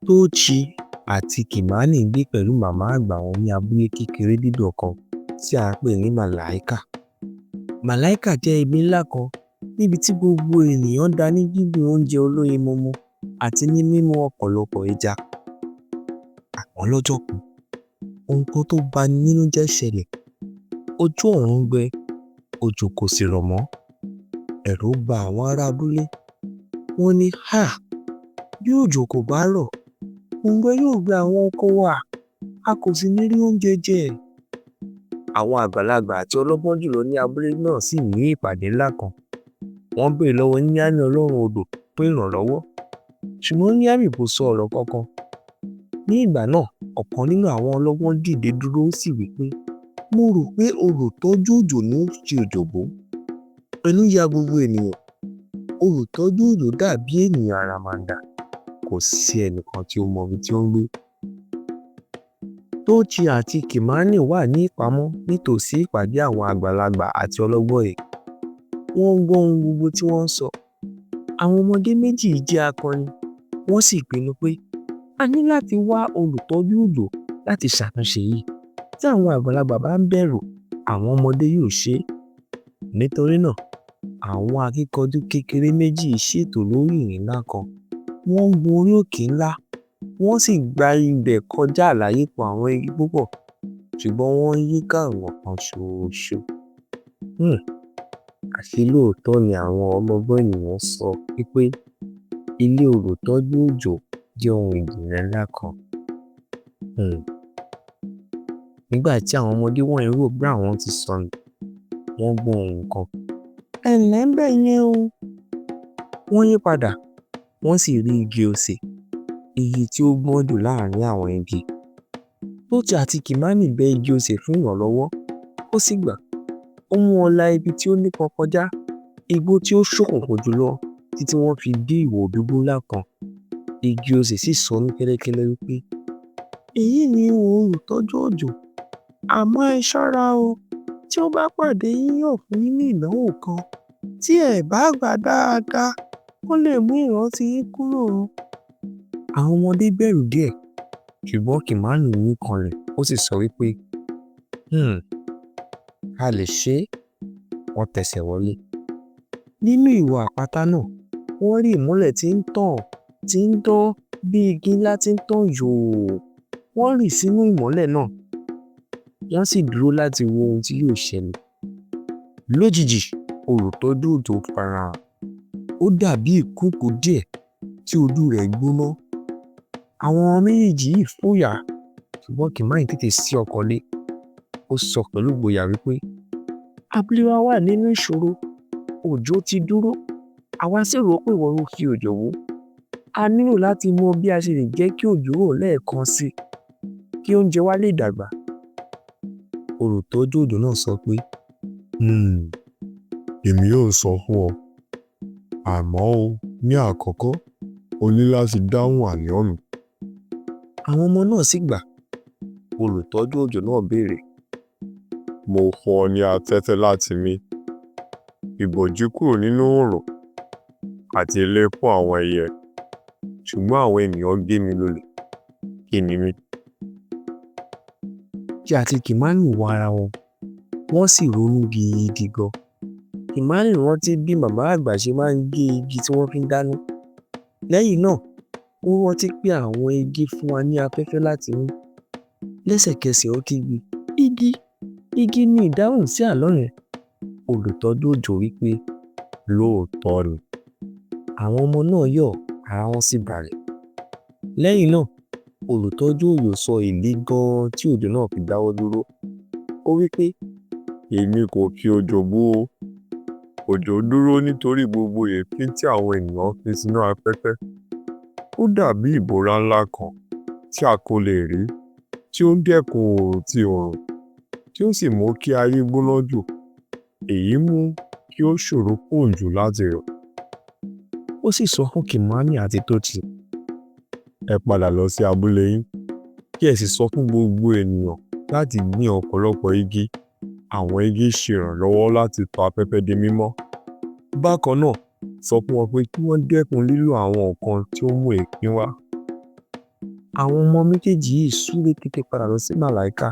Tochi àti Kimani gbé pẹ̀lú màmá àgbà wọn ní abúlé kékeré dídùn kan tí à ń pè ní Malaika. Malaika jẹ́ ibi ńlá kan níbi tí gbogbo ènìyàn dá ní gbígbìn oúnjẹ olóyinmọmọ àti ní mímú ọ̀pọ̀lọpọ̀ ẹja. Àmọ́ lọ́jọ́ kan, ohun kan tó bani nínú jẹ́ ṣẹlẹ̀. Ojú ọ̀run gbẹ, òjò kò sì rọ̀ mọ́. Ẹ̀rù bà àwọn ará abúlé. Wọ́n ní, bí òjò kò bá rọ̀, òǹgbẹ yóò gbẹ àwọn oko wa, a kò sì ní rí oúnjẹ jẹ. Àwọn àgbàlagbà àti ọlọ́gbọ́n jùlọ ní abúlé náà sì ní ìpàdé ńlá kan. Wọ́n béèrè lọ́wọ́ Nyami ọlọ́run odò fún ìrànlọ́wọ́, ṣùgbọ́n Nyami kò sọ ọ̀rọ̀ kankan. Ní ìgbà náà, ọ̀kan nínú àwọn ọlọ́gbọ́n dìde dúró ó sì wí pé, mo rò pé olùtọ́jú òjò ní ó ṣe òjò bó. Ẹnu ya gbogbo ènìyàn. Olùtọ́jú òjò dàbí ènìyàn àràmàǹdà. Kò sí ẹnìkan tí ó mọ ibi tí ó ń gbé. Tochi àti Kimani wà ní ìpamọ́ nítòsí ìpàdé àwọn àgbàlagbà àti ọlọ́gbọ́n yìí. Wọ́n ń gbọ́ ohun gbogbo tí wọ́n ń sọ. Àwọn ọmọdé méjì jẹ́ akọni. Wọ́n sì pinnu pé a ní láti wá olùtọ́jú òjò láti ṣàtúnṣe yìí. Tí àwọn àgbàlagbà bá ń bẹ̀rù, àwọn ọmọdé yóò ṣe é. Nítorí náà, àwọn akíkanjú kékeré méjì ṣètò lórí ìrìn ńlá kan. Wọ́n gun orí òkè ńlá, wọ́n sì gba ibẹ̀ kọjá àlàyépọ̀ àwọn igi púpọ̀, ṣùgbọ́n wọ́n yíká ọ̀nà kan ṣoṣo. Àṣé lóòótọ́ ni àwọn ọlọ́gbọ́n ènìyàn sọ wípé ilé olùtọ́jú òjò jẹ́ ohun ìjìnlẹ̀ ńlá kan. Nígbà tí àwọn ọmọdé wọ̀nyí rò pé àwọn ti sọnù, wọ́n gbọ́ ohùn kan. Ẹ ǹlẹ́ ńbẹ̀ yẹn o. Wọ́n yí padà, wọ́n sì rí igi osè, igi tí ó gbọ́n jù láàrin àwọn igi. Tochi àti Kimani bẹ igi osè fún ìrànlọ́wọ́, ó sì gbà. Ó mú wọn la ibi tí ó nípọn kọjá, igbó tí ó ṣókùnkùn jùlọ títí wọ́n fi dé ìwò dúdú ńlá kan. Igi osè sì sọ ní kẹ́lẹ́kẹ́lẹ́ wípé, èyí ni ihò olùtọ́jú òjò. Àmọ́ ẹ ṣọ́ra o, tí ó bá pàdé yín yóò fún yín ní ìdánwò kan. Tí ẹ bá gbà dáadáa, ó lè mú ìrántí yín kúrò. Àwọn ọmọdé bẹ̀rù díẹ̀, ṣùgbọ́n Kimani mí kanlẹ̀, ó sì sọ wípé, a lè ṣe é. Wọ́n tẹsẹ̀ wọlé. Nínú ìwò àpáta náà, wọ́n rí ìmọ́lẹ̀ tí ń tàn, tí ń dán bí igi ńlá tí ń tàn yòò. Wọ́n rìn sínú ìmọ́lẹ̀ náà. Wọ́n sì dúró láti wo ohun tí yóò ṣẹlẹ̀. Lójijì, olùtọ́jú òjò farahàn. Ó dàbí ìkùukù díẹ̀ tí ojú rẹ̀ gbóná. Àwọn méjèèjì yìí fòyà, ṣùgbọ́n Kimani tètè ṣí ọkàn lé. Ó sọ pẹ̀lú ìgboyà wípé, abúlé wa wà nínú ìṣòro. Òjò ti dúró. Àwa sì rò pé ìwọ ló fi òjò wó. A nílò láti mọ bí a ṣe lè jẹ́ kí òjò rọ̀ lẹ́ẹ̀kan sí i, kí oúnjẹ wa lè dàgbà. Olùtọ́jú òjò náà sọ pé, èmi yóò sọ fún ọ. Àmọ́ o, ní àkọ́kọ́, o ní láti dáhùn àníyàn mi. Àwọn ọmọ náà sì gbà. Olùtọ́jú òjò náà béèrè, mo fún ọ ní afẹ́fẹ́ láti mí, ìbòjú kúrò nínú oòrùn, àti ilé fún àwọn ẹyẹ. Ṣùgbọ́n àwọn ènìyàn gé mi lólè. Kí ni mí? Tochi àti Kimani wo ara wọn, wọ́n sì ronú gidi gan. Kimani rántí bí màmá àgbà ṣe máa ń gé igi tí wọ́n fi ń dáná. Lẹ́yìn náà, ó rántí pé àwọn igi fún wa ní afẹ́fẹ́ láti mí. Lẹ́sẹ̀kẹsẹ̀ ó kígbe, igi, igi ni ìdáhùn sí àlọ́ yẹn. Olùtọ́jú òjò wípé, lóòótọ́ ni. Àwọn ọmọ náà yọ̀, ara wọn sì balẹ̀. Lẹ́yìn náà, olùtọ́jú òjò sọ ìdí gan tí òjò náà fi dáwọ́ dúró. Ó wípé, èmi kò fi òjò bú o. Òjò dúró nítorí gbogbo èéfín tí àwọn ènìyàn fi sínú afẹ́fẹ́. Ó dàbí ìbòrá ńlá kan tí a kò lè rí, tí ó ń dẹ́kun oòrùn ti oòrùn, tí ó sì mú kí ayé gbóná jù. Èyí mú kí ó ṣòro fún òjò láti rọ̀. Ó sì sọ fún Kimani àti Tochi, ẹ padà lọ sí abúlé yín, kí ẹ sì sọ fún gbogbo ènìyàn láti gbin ọ̀pọ̀lọpọ̀ igi. Àwọn igi ṣe ìrànlọ́wọ́ láti tọ afẹ́fẹ́ di mímọ́. Bákan náà, sọ fún wọn pé kí wọ́n dẹ́kun lílo àwọn nǹkan tí ó mú èéfín wá. Àwọn ọmọ méjèèjì yìí súré tètè padà lọ sí Malaika.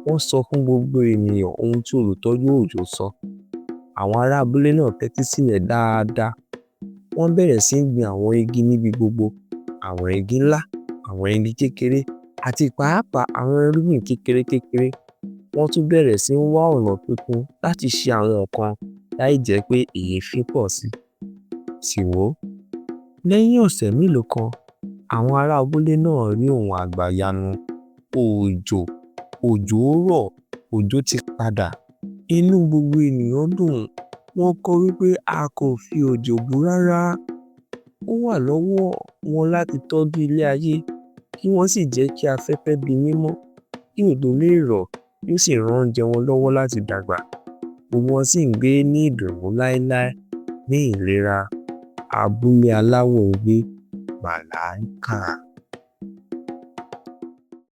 Wọ́n sọ fún gbogbo ènìyàn ohun tí olùtọ́jú òjò sọ. Àwọn ará abúlé náà tẹ́tí sílẹ̀ dáadáa. Wọ́n bẹ̀rẹ̀ sí í gbin àwọn igi níbi gbogbo, àwọn igi ńlá, àwọn igi kékeré àti pàápàá àwọn irúgbìn kékeré. Wọ́n tún bẹ̀rẹ̀ sí í wá ọ̀nà tuntun láti ṣe àwọn nǹkan láì jẹ́ pé èéfín pọ̀ sí. Sì wò ó, lẹ́yìn ọ̀sẹ̀ mélòó kan, àwọn ará abúlé náà rí ohun àgbàyanu. Òjò rọ̀, òjò ti padà. Inú gbogbo ènìyàn dùn. Wọ́n kọ̀ wípé a kò fi òjò bú rárá. Ó wà lọ́wọ́ wọn láti tọ́jú ilé ayé, kí wọ́n sì jẹ́ kí afẹ́fẹ́ di mímọ́, kí òjò lè rọ̀, yóò sì ran oúnjẹ wọn lọ́wọ́ láti dàgbà. Gbogbo wọn sì ń gbé ní ìdùnnú láéláé, ní ìlera. Abúlé aláwọ̀ ewé Malaika.